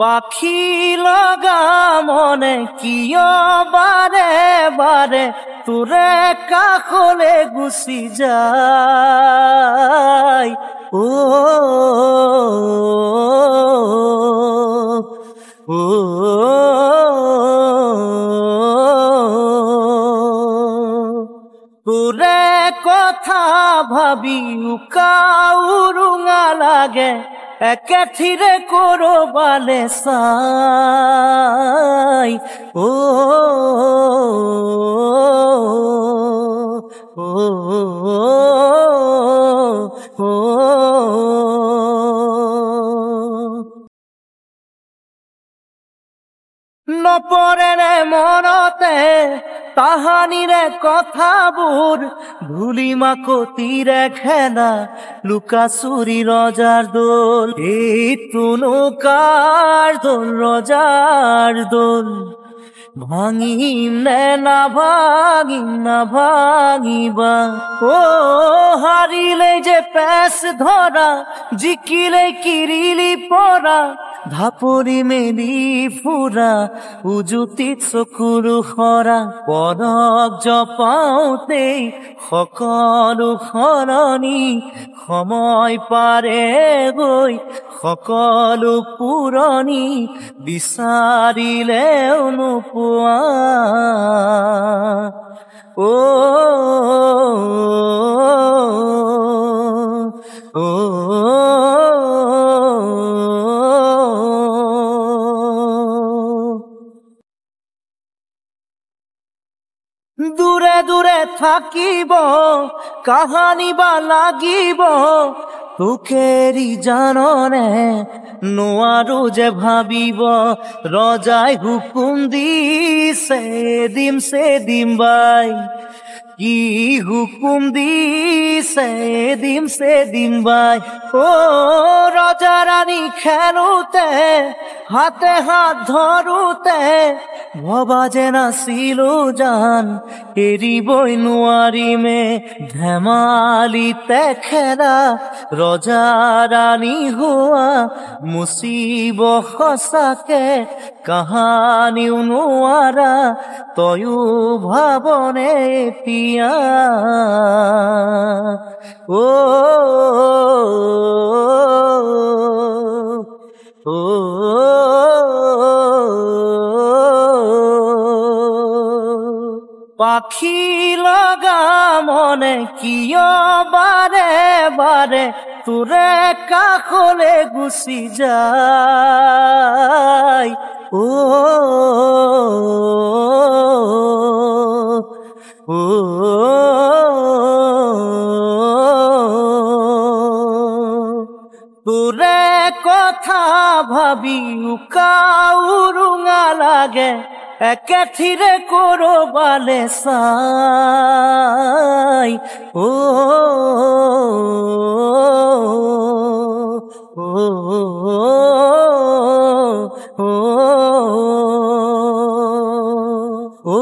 পাখি লগা মনে কিয় বারে বারে তোরে কাষলে গুচি যায় ও ও তোরে কথা ভাবি উকাউরুঙা লাগে একে থিরে করবালে সাই ও ও ও নপরে মনতে তাহানিরে কথাবোৰ ধূলিমা কতিৰে খেলা লুকাচুৰি ৰজাৰ দোল এই তুনুকাৰ দোল ৰজাৰ দোল ভাঙিম নে নাভাঙিবা ও হারিলে যে পেছ ধরা জিকিলে কিরিলি পরা ধাপৰি মেলি ফুৰা উজুতিত চকুৰু খৰা পদক জপাওঁতেই সকলো সলনি সময় পাৰে গৈ সকলো পুৰণি বিচাৰিলেও নোপোৱা ও ও দূরে দূরে থাকিব কাহানি বা লাগিব তোকেৰি জাননে নোৱাৰো যে ভাবিব ৰজাই হুকুম দিছে দিম বাই কি হুকুম দিছে দিম বাই ও ৰজা ৰাণী খেলোতে হাতে হাত ধৰোতে ভবা যে নাছিলো জান এৰিবই নোৱাৰিমে ধেমালিতে খেলা ৰজা ৰাণী হোৱা মুচিব সঁচাকে কাহানিও নোৱাৰা তয়ো ভাবনে এতিয়া ও ও পাখি লগা মনে কিয় বারে বারে তোরে কাষলে গুচি যায় ও ও তোরে কথা ভাবি উকাউরুঙা লাগে একে থিরে করবালে সাই ও ও ও ও